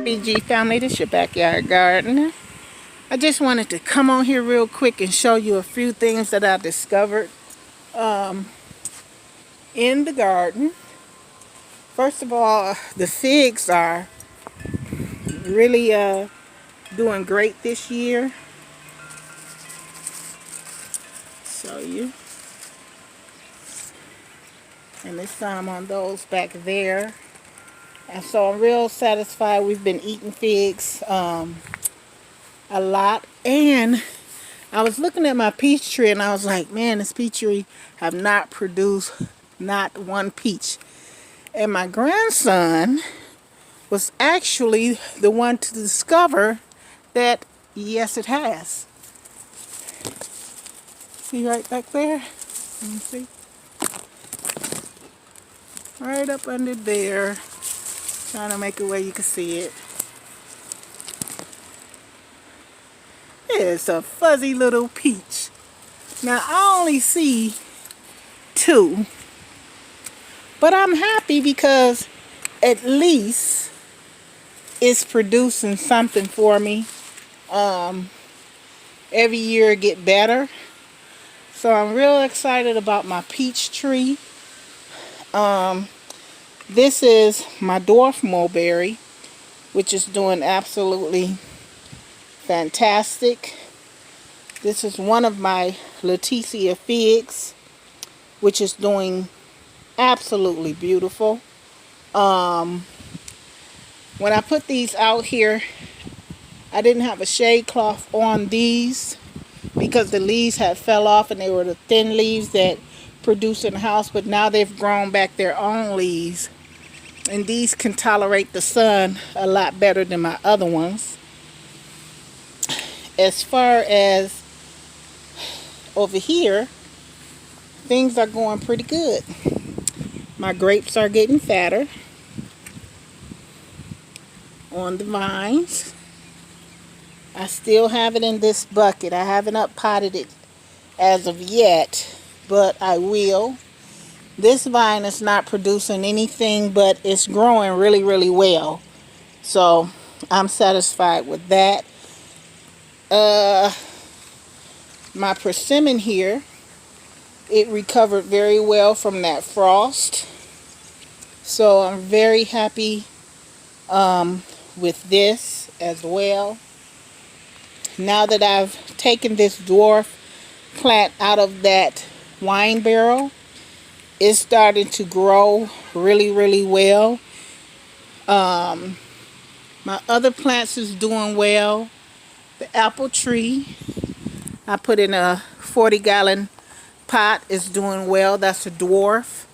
BG family, this is your backyard garden. I just wanted to come on here real quick and show you a few things that I discovered in the garden. First of all, the figs are really doing great this year. Show you. And there's some on those back there. And so I'm real satisfied. We've been eating figs a lot. And I was looking at my peach tree and I was like, man, this peach tree have not produced not one peach. And my grandson was actually the one to discover that, yes, it has. See right back there? Let me see. Right up under there. Trying to make it where you can see it. It's a fuzzy little peach. Now I only see two, but I'm happy because at least it's producing something for me. Every year it get better. So I'm real excited about my peach tree. This is my dwarf mulberry, which is doing absolutely fantastic. This is one of my Leticia figs, which is doing absolutely beautiful. When I put these out here, I didn't have a shade cloth on these because the leaves had fell off and they were the thin leaves that produce in the house, but now they've grown back their own leaves. And these can tolerate the sun a lot better than my other ones. As far as over here, things are going pretty good. My grapes are getting fatter on the vines. I still have it in this bucket. I haven't uppotted it as of yet, but I will. This vine is not producing anything, but it's growing really, really well. So I'm satisfied with that. My persimmon here, it recovered very well from that frost. So I'm very happy with this as well. Now that I've taken this dwarf plant out of that wine barrel, it's starting to grow really, really well. My other plants is doing well. The apple tree, I put in a 40-gallon pot, is doing well. That's a dwarf.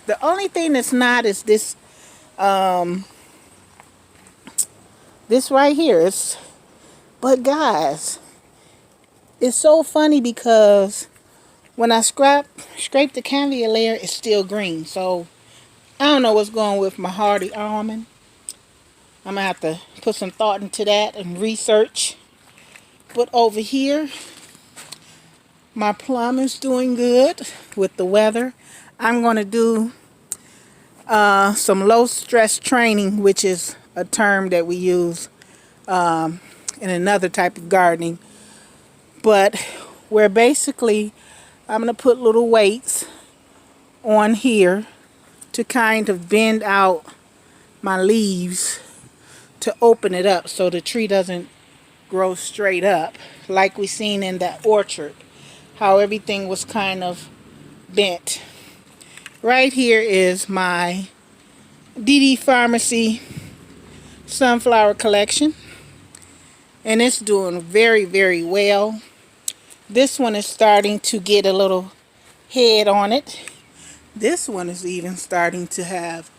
The only thing that's not is this this right here. But guys, it's so funny because when I scrape the canvia layer, it's still green. So I don't know what's going with my hardy almond. I'm going to have to put some thought into that and research. But over here, my plum is doing good with the weather. I'm going to do some low stress training, which is a term that we use in another type of gardening. But where basically I'm going to put little weights on here to kind of bend out my leaves to open it up so the tree doesn't grow straight up like we seen in that orchard, how everything was kind of bent. Right here is my DD Pharmacy sunflower collection, and it's doing very, very well. This one is starting to get a little head on it. This one is even starting to have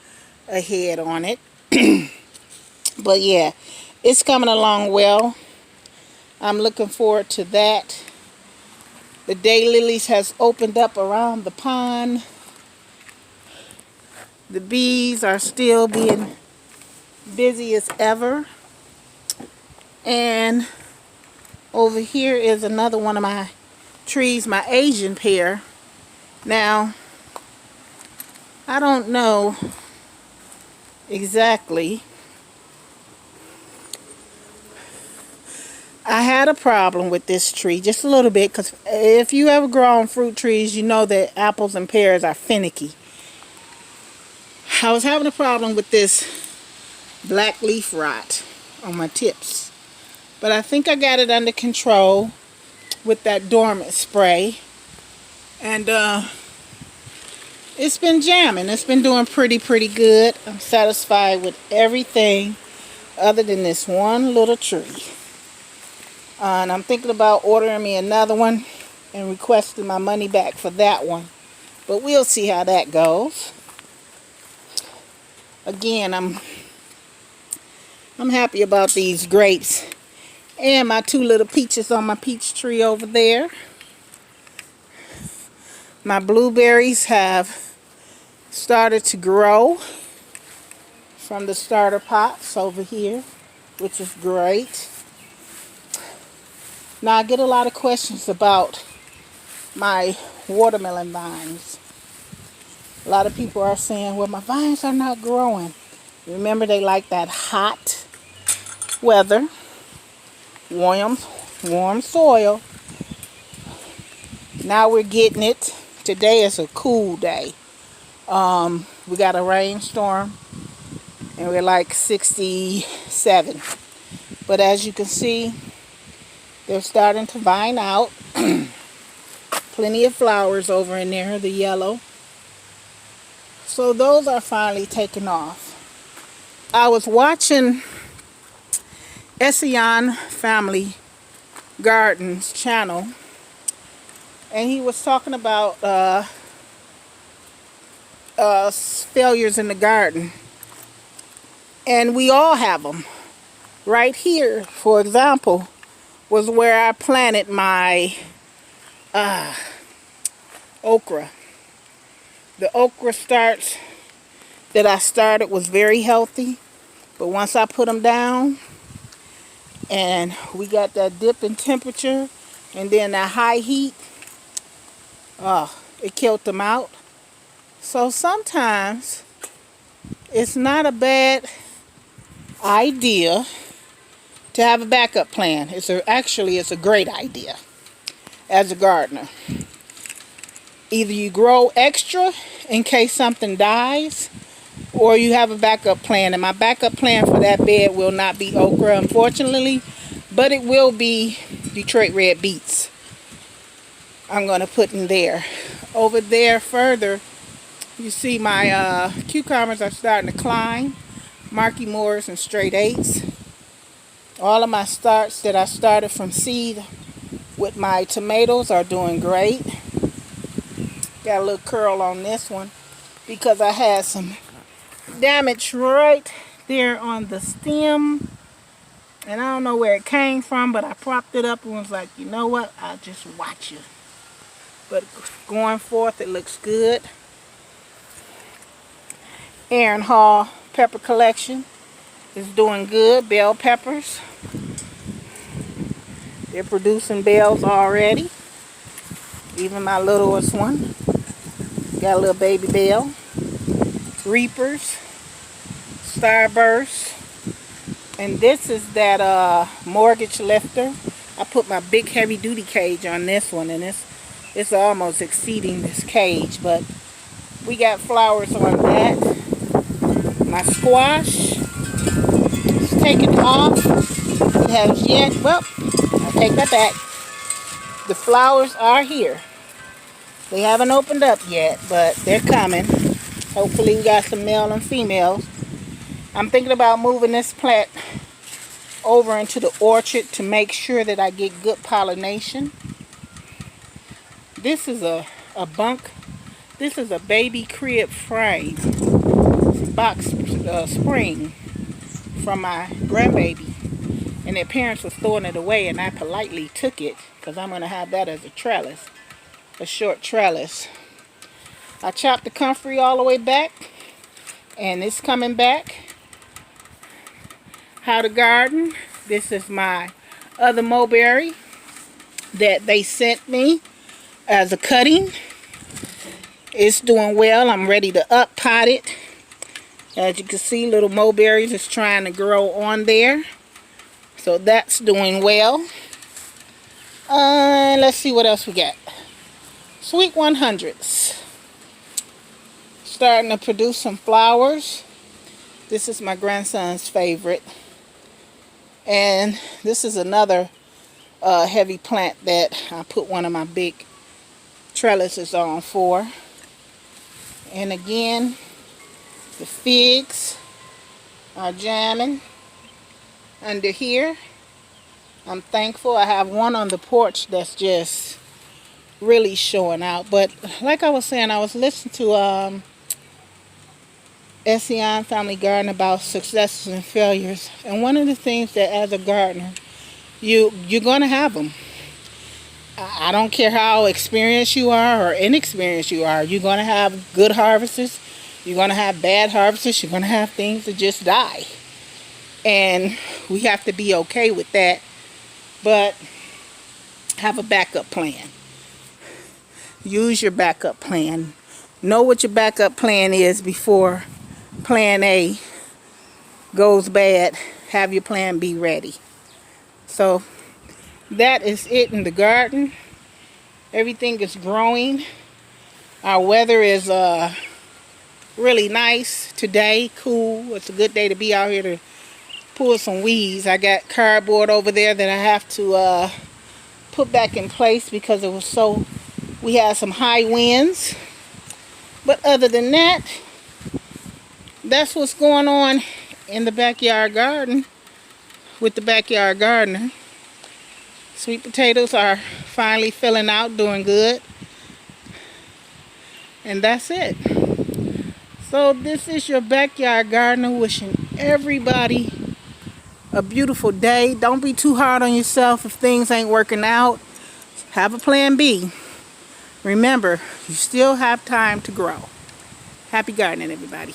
a head on it. But yeah, it's coming along well. I'm looking forward to that. The daylilies has opened up around the pond. The bees are still being busy as ever. And over here is another one of my trees, my Asian pear. Now, I don't know exactly I had a problem with this tree, just a little bit, because if you ever grown fruit trees, you know that apples and pears are finicky. I was having a problem with this black leaf rot on my tips, but I think I got it under control with that dormant spray, and it's been jamming. It's been doing pretty good. I'm satisfied with everything other than this one little tree. And I'm thinking about ordering me another one and requesting my money back for that one. But we'll see how that goes. Again, I'm happy about these grapes. And my 2 little peaches on my peach tree over there. My blueberries have started to grow from the starter pots over here, which is great. Now, I get a lot of questions about my watermelon vines. A lot of people are saying, well, my vines are not growing. Remember, they like that hot weather, warm soil. Now we're getting it. Today is a cool day. We got a rainstorm, and we're like 67. But as you can see, they're starting to vine out. Plenty of flowers over in there, the yellow. So those are finally taking off. I was watching Essian Family Gardens channel, and he was talking about failures in the garden. And we all have them. Right here, for example, was where I planted my okra. The okra starts that I started was very healthy, but once I put them down and we got that dip in temperature and then that high heat, it killed them out. So sometimes it's not a bad idea to have a backup plan. Actually, it's a great idea as a gardener. Either you grow extra in case something dies, or you have a backup plan. And my backup plan for that bed will not be okra, unfortunately, but it will be Detroit red beets. I'm going to put in there. Over there further, you see my cucumbers are starting to climb. Marky Moores and straight 8s. All of my starts that I started from seed with my tomatoes are doing great. Got a little curl on this one because I had some damage right there on the stem. And I don't know where it came from, but I propped it up and was like, you know what? I'll just watch you. But going forth, it looks good. Aaron Hall pepper collection is doing good. Bell peppers. They're producing bells already. Even my littlest one. Got a little baby bell. Reapers. Starburst. And this is that mortgage lifter. I put my big heavy duty cage on this one, and it's almost exceeding this cage, but we got flowers on that. My squash is taking off. It has yet, well, I take that back. The flowers are here. They haven't opened up yet, but they're coming. Hopefully we got some male and females. I'm thinking about moving this plant over into the orchard to make sure that I get good pollination. This is a bunk. This is a baby crib frame box spring from my grandbaby, and their parents was throwing it away, and I politely took it because I'm going to have that as a trellis, a short trellis. I chopped the comfrey all the way back, and it's coming back. How to garden. This is my other mulberry that they sent me as a cutting. It's doing well. I'm ready to up pot it. As you can see, little mulberries is trying to grow on there. So that's doing well. Let's see what else we got. Sweet 100s. Starting to produce some flowers. This is my grandson's favorite. And this is another heavy plant that I put one of my big trellises on for. And again, the figs are jamming under here. I'm thankful. I have one on the porch that's just really showing out. But like I was saying, I was listening to SEI Family Garden about successes and failures. And one of the things that as a gardener, you're going to have them. I don't care how experienced you are or inexperienced you are. You're going to have good harvests. You're going to have bad harvests. You're going to have things that just die. And we have to be okay with that. But have a backup plan. Use your backup plan. Know what your backup plan is before plan A goes bad. Have your plan B ready. So that is it in the garden. Everything is growing. Our weather is really nice today. Cool. It's a good day to be out here to pull some weeds. I got cardboard over there that I have to put back in place because it was so, we had some high winds. But other than that, that's what's going on in the backyard garden with the backyard gardener. Sweet potatoes are finally filling out, doing good. And that's it. So this is your backyard gardener wishing everybody a beautiful day. Don't be too hard on yourself if things ain't working out. Have a plan B. Remember, you still have time to grow. Happy gardening, everybody.